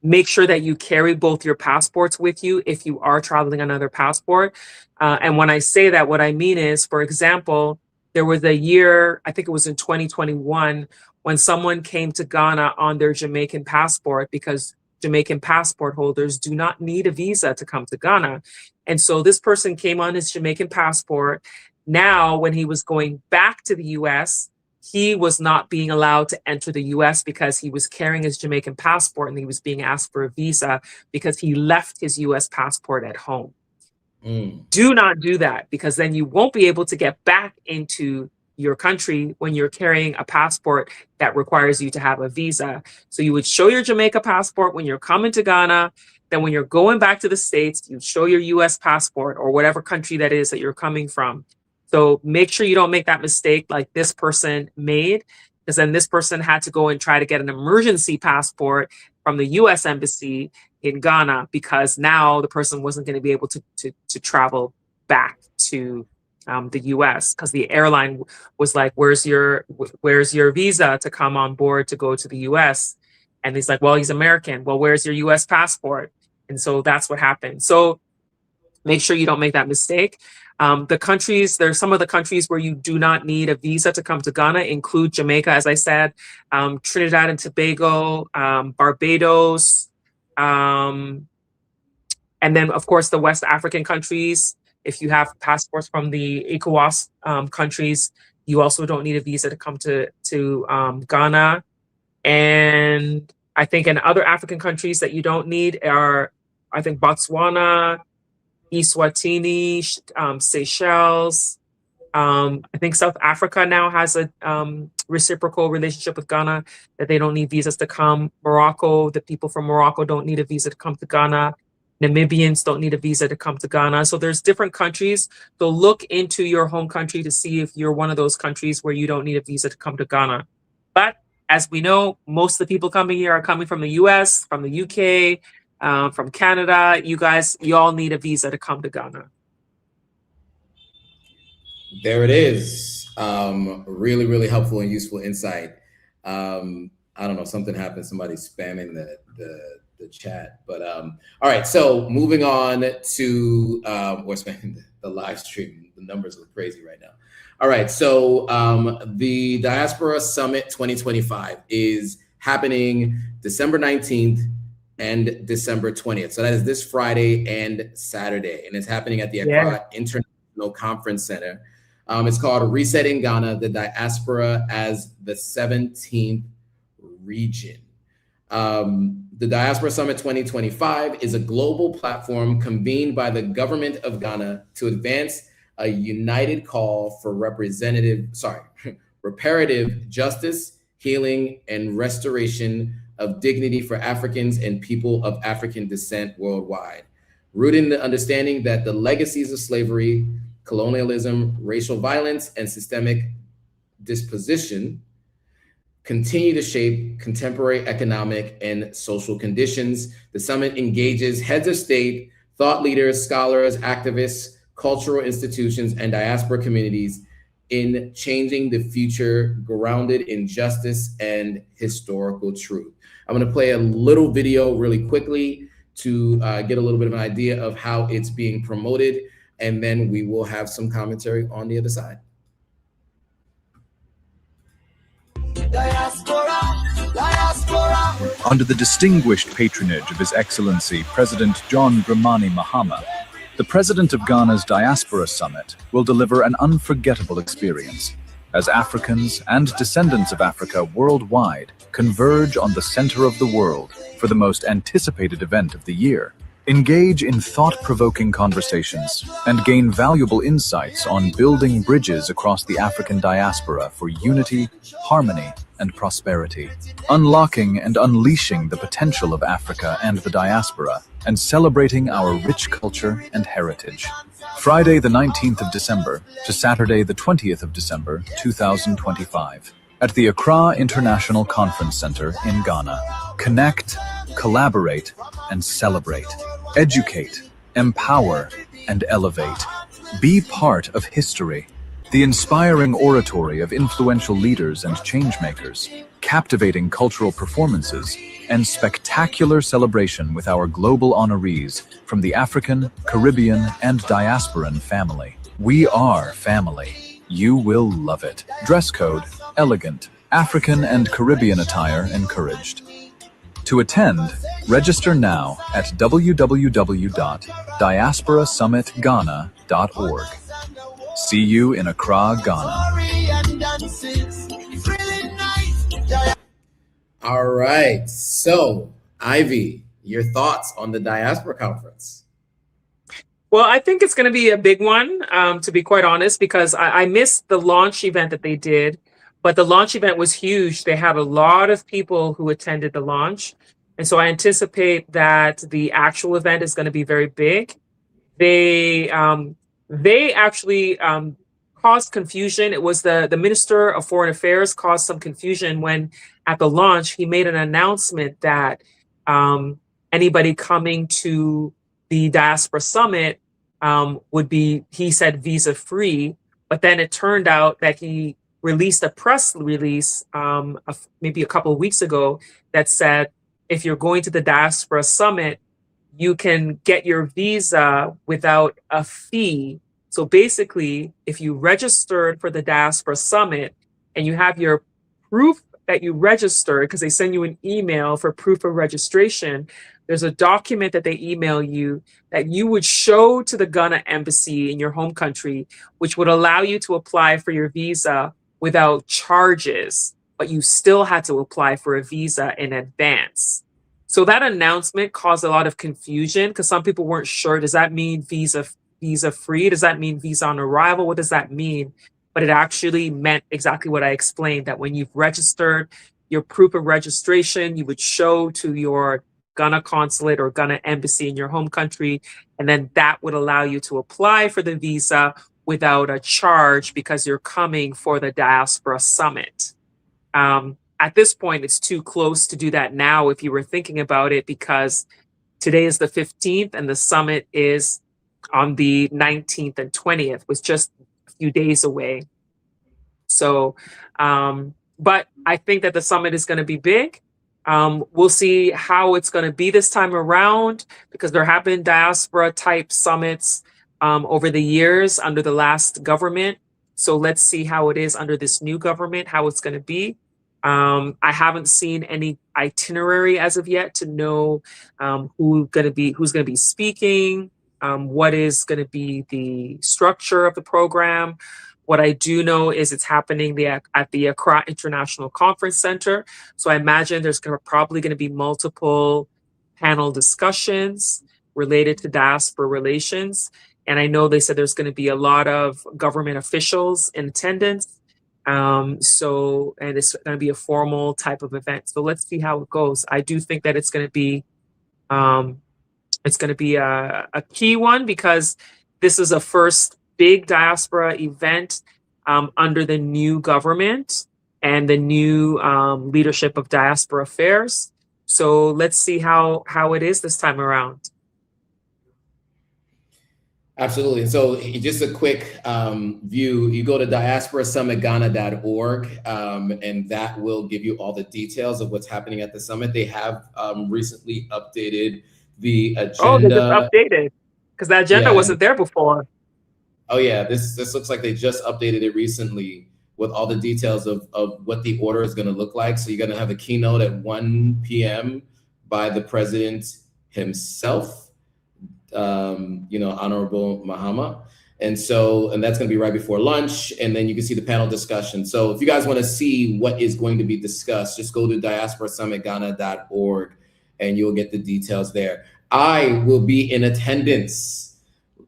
Make sure that you carry both your passports with you if you are traveling on another passport. And when I say that, what I mean is, for example, there was a year, I think it was in 2021, when someone came to Ghana on their Jamaican passport, because Jamaican passport holders do not need a visa to come to Ghana. And so this person came on his Jamaican passport. Now, when he was going back to the US, he was not being allowed to enter the US because he was carrying his Jamaican passport and he was being asked for a visa because he left his US passport at home. Do not do that, because then you won't be able to get back into your country when you're carrying a passport that requires you to have a visa. So you would show your Jamaica passport when you're coming to Ghana. then when you're going back to the States, you show your US passport or whatever country that is that you're coming from. So make sure you don't make that mistake like this person made, because then this person had to go and try to get an emergency passport from the US embassy in Ghana, because now the person wasn't going to be able to travel back to the US, because the airline was like, where's your visa to come on board to go to the US? And he's like, well, he's American. Well, where's your US passport? And so that's what happened. So make sure you don't make that mistake. There's some of the countries where you do not need a visa to come to Ghana, include Jamaica, as I said, Trinidad and Tobago, Barbados, and then, of course, the West African countries. If you have passports from the ECOWAS countries, you also don't need a visa to come to Ghana. And I think in other African countries that you don't need are, I think, Botswana, Eswatini, Seychelles. I think South Africa now has a reciprocal relationship with Ghana, that they don't need visas to come. Morocco, the people from Morocco don't need a visa to come to Ghana. Namibians don't need a visa to come to Ghana. So there's different countries. So look into your home country to see if you're one of those countries where you don't need a visa to come to Ghana. But as we know, most of the people coming here are coming from the US, from the UK, from Canada. You all need a visa to come to Ghana. There it is. Really, really helpful and useful insight. I don't know, something happened. Somebody's spamming the chat, but all right. So moving on to we're spamming the live stream. The numbers look crazy right now. All right. So the Diaspora Summit 2025 is happening December 19th and December 20th. So that is this Friday and Saturday, and it's happening at the Accra International Conference Center. It's called Resetting Ghana, the Diaspora as the 17th region. The Diaspora Summit 2025 is a global platform convened by the government of Ghana to advance a united call for reparative justice, healing, and restoration of dignity for Africans and people of African descent worldwide, rooted in the understanding that the legacies of slavery, colonialism, racial violence, and systemic disposition continue to shape contemporary economic and social conditions. The summit engages heads of state, thought leaders, scholars, activists, cultural institutions, and diaspora communities in changing the future grounded in justice and historical truth. I'm going to play a little video really quickly to get a little bit of an idea of how it's being promoted, and then we will have some commentary on the other side. Under the distinguished patronage of His Excellency President John Dramani Mahama, the President of Ghana's Diaspora Summit will deliver an unforgettable experience as Africans and descendants of Africa worldwide converge on the center of the world for the most anticipated event of the year. Engage in thought-provoking conversations and gain valuable insights on building bridges across the African diaspora for unity, harmony, and prosperity, unlocking and unleashing the potential of Africa and the diaspora, and celebrating our rich culture and heritage. Friday the 19th of December to Saturday the 20th of December 2025 at the Accra International Conference Center in Ghana. Connect, collaborate, and celebrate. Educate, empower, and elevate. Be part of history. The inspiring oratory of influential leaders and changemakers, captivating cultural performances, and spectacular celebration with our global honorees from the African, Caribbean, and diasporan family. We are family. You will love it. Dress code, elegant. African and Caribbean attire encouraged. To attend, register now at www.diasporasummitghana.org. See you in Accra, Ghana. All right. So, Ivy, your thoughts on the Diaspora Conference? Well, I think it's going to be a big one, to be quite honest, because I missed the launch event that they did, but the launch event was huge. They had a lot of people who attended the launch. And so I anticipate that the actual event is going to be very big. They actually caused confusion. It was the Minister of Foreign Affairs caused some confusion when at the launch he made an announcement that anybody coming to the Diaspora Summit would be, he said, visa free. But then it turned out that he released a press release maybe a couple of weeks ago that said, if you're going to the Diaspora Summit, you can get your visa without a fee. So basically, if you registered for the Diaspora Summit and you have your proof that you registered, because they send you an email for proof of registration, there's a document that they email you that you would show to the Ghana embassy in your home country, which would allow you to apply for your visa without charges, but you still had to apply for a visa in advance. So that announcement caused a lot of confusion because some people weren't sure, does that mean visa free? Does that mean visa on arrival? What does that mean? But it actually meant exactly what I explained, that when you've registered, your proof of registration, you would show to your Ghana consulate or Ghana embassy in your home country, and then that would allow you to apply for the visa without a charge because you're coming for the Diaspora Summit. At this point, it's too close to do that now if you were thinking about it, because today is the 15th and the summit is on the 19th and 20th, was just a few days away. So, but I think that the summit is going to be big. We'll see how it's going to be this time around, because there have been diaspora type summits over the years under the last government. So let's see how it is under this new government, how it's going to be. I haven't seen any itinerary as of yet to know who's going to be speaking, what is going to be the structure of the program. What I do know is it's happening at the Accra International Conference Center. So I imagine there's probably going to be multiple panel discussions related to diaspora relations. And I know they said there's going to be a lot of government officials in attendance. And it's going to be a formal type of event. So let's see how it goes. I do think that it's going to be a key one, because this is a first big diaspora event under the new government and the new leadership of diaspora affairs. So let's see how it is this time around. Absolutely. So just a quick view, you go to diasporasummitghana.org, and that will give you all the details of what's happening at the summit. They have recently updated the agenda. Oh, they just updated, because the agenda wasn't there before. Oh yeah, this looks like they just updated it recently with all the details of what the order is going to look like. So you're going to have a keynote at 1 p.m. by the president himself. Honorable Mahama. And that's going to be right before lunch. And then you can see the panel discussion. So if you guys want to see what is going to be discussed, just go to diasporasummitghana.org and you'll get the details there. I will be in attendance,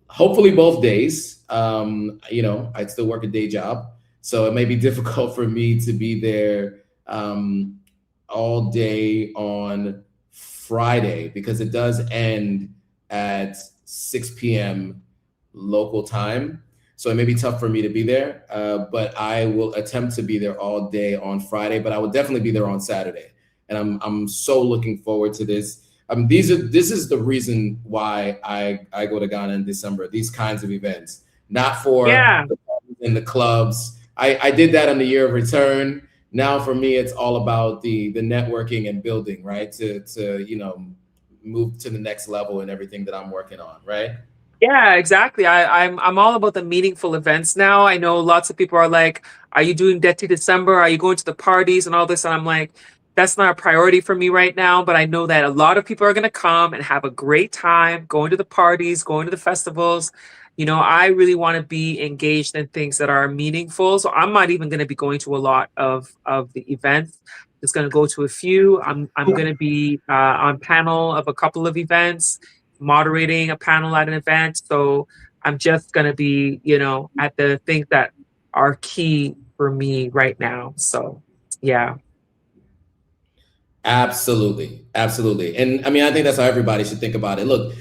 hopefully both days. I still work a day job, so it may be difficult for me to be there all day on Friday, because it does end at 6 p.m. local time. So it may be tough for me to be there, but I will attempt to be there all day on Friday, but I will definitely be there on Saturday. And I'm so looking forward to this. This is the reason why I go to Ghana in December, these kinds of events, not for the parties and the clubs. I did that on the year of return. Now for me, it's all about the networking and building, right? To move to the next level and everything that I'm working on, right? Yeah, exactly. I'm all about the meaningful events now. I know lots of people are like, are you doing Dirty December? Are you going to the parties and all this? And I'm like, that's not a priority for me right now. But I know that a lot of people are going to come and have a great time going to the parties, going to the festivals. I really want to be engaged in things that are meaningful. So I'm not even going to be going to a lot of the events. Just going to go to a few. I'm going to be on panel of a couple of events, moderating a panel at an event. So I'm just going to be, at the things that are key for me right now. So, yeah. Absolutely. Absolutely. And I mean, I think that's how everybody should think about it. Look,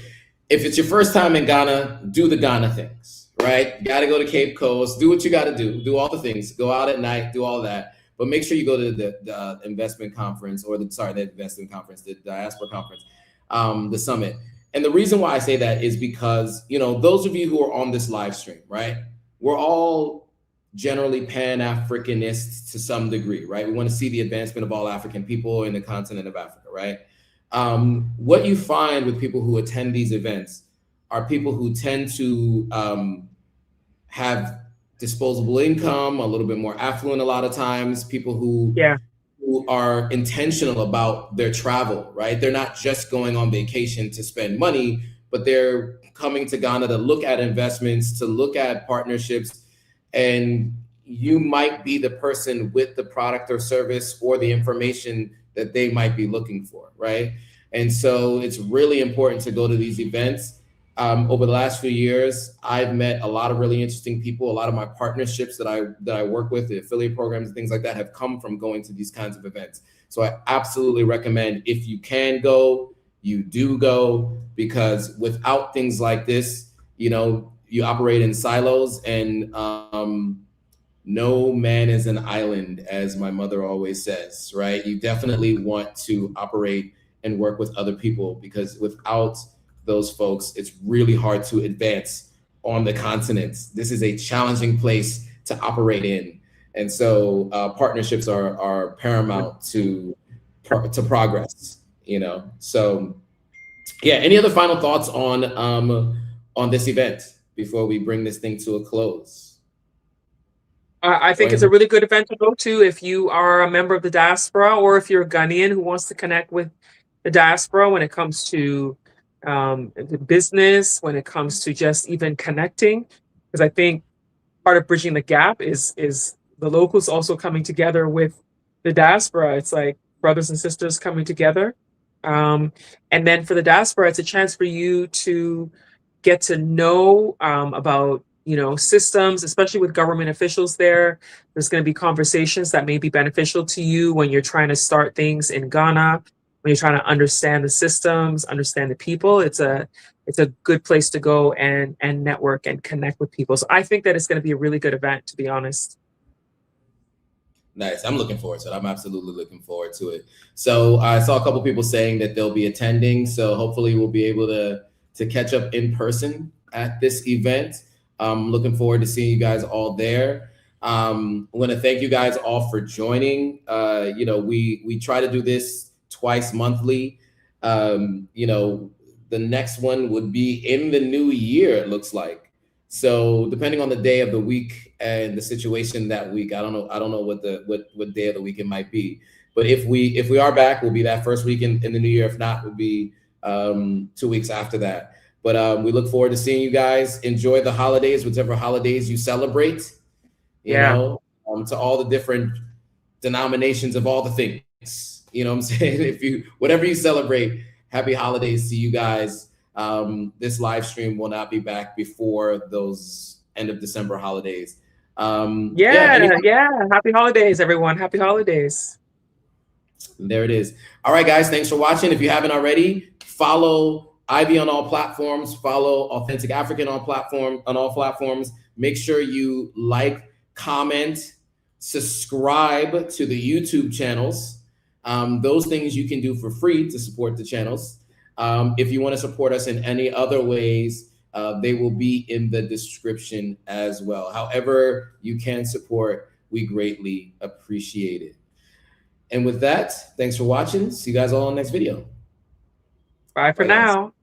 if it's your first time in Ghana, do the Ghana things, right? You got to go to Cape Coast, do what you got to do all the things, go out at night, do all that. But make sure you go to the investment conference or the investment conference, the Diaspora conference, the summit. And the reason why I say that is because, you know, those of you who are on this live stream, right? We're all generally Pan-Africanists to some degree, right? We want to see the advancement of all African people in the continent of Africa, right? What you find with people who attend these events are people who tend to have disposable income, a little bit more affluent a lot of times, people who are intentional about their travel, right? They're not just going on vacation to spend money, but they're coming to Ghana to look at investments, to look at partnerships, and you might be the person with the product or service or the information that they might be looking for, right? And so it's really important to go to these events. Over the last few years, I've met a lot of really interesting people. A lot of my partnerships that I work with, the affiliate programs and things like that, have come from going to these kinds of events. So I absolutely recommend, if you can go, you do go, because without things like this, you know, you operate in silos, and no man is an island, as my mother always says, right? You definitely want to operate and work with other people, because without those folks, it's really hard to advance on the continent. This is a challenging place to operate in. And so partnerships are paramount to progress, you know? So yeah, any other final thoughts on this event before we bring this thing to a close? I think it's a really good event to go to if you are a member of the diaspora, or if you're a Ghanaian who wants to connect with the diaspora when it comes to the business, when it comes to just even connecting. Because I think part of bridging the gap is the locals also coming together with the diaspora. It's like brothers and sisters coming together. And then for the diaspora, it's a chance for you to get to know about, you know, systems, especially with government officials there. There's going to be conversations that may be beneficial to you when you're trying to start things in Ghana, when you're trying to understand the systems, understand the people. It's a good place to go and network and connect with people. So I think that it's going to be a really good event, to be honest. Nice. I'm looking forward to it. I'm absolutely looking forward to it. So I saw a couple people saying that they'll be attending. So hopefully we'll be able to catch up in person at this event. I'm looking forward to seeing you guys all there. I want to thank you guys all for joining. You know, we try to do this twice monthly. You know, the next one would be in the new year, it looks like. So depending on the day of the week and the situation that week, I don't know what day of the week it might be. But if we are back, we'll be that first week in the new year. If not, we'll be 2 weeks after that. But we look forward to seeing you guys. Enjoy the holidays, whichever holidays you celebrate. You know, to all the different denominations of all the things. You know what I'm saying? Whatever you celebrate, happy holidays to you guys. This live stream will not be back before those end of December holidays. Happy holidays, everyone. Happy holidays. There it is. All right, guys, thanks for watching. If you haven't already, follow Ivy on all platforms, follow Authentic African on all platforms. Make sure you like, comment, subscribe to the YouTube channels. Those things you can do for free to support the channels. If you want to support us in any other ways, they will be in the description as well. However you can support, we greatly appreciate it. And with that, thanks for watching. See you guys all in the next video. Bye for now.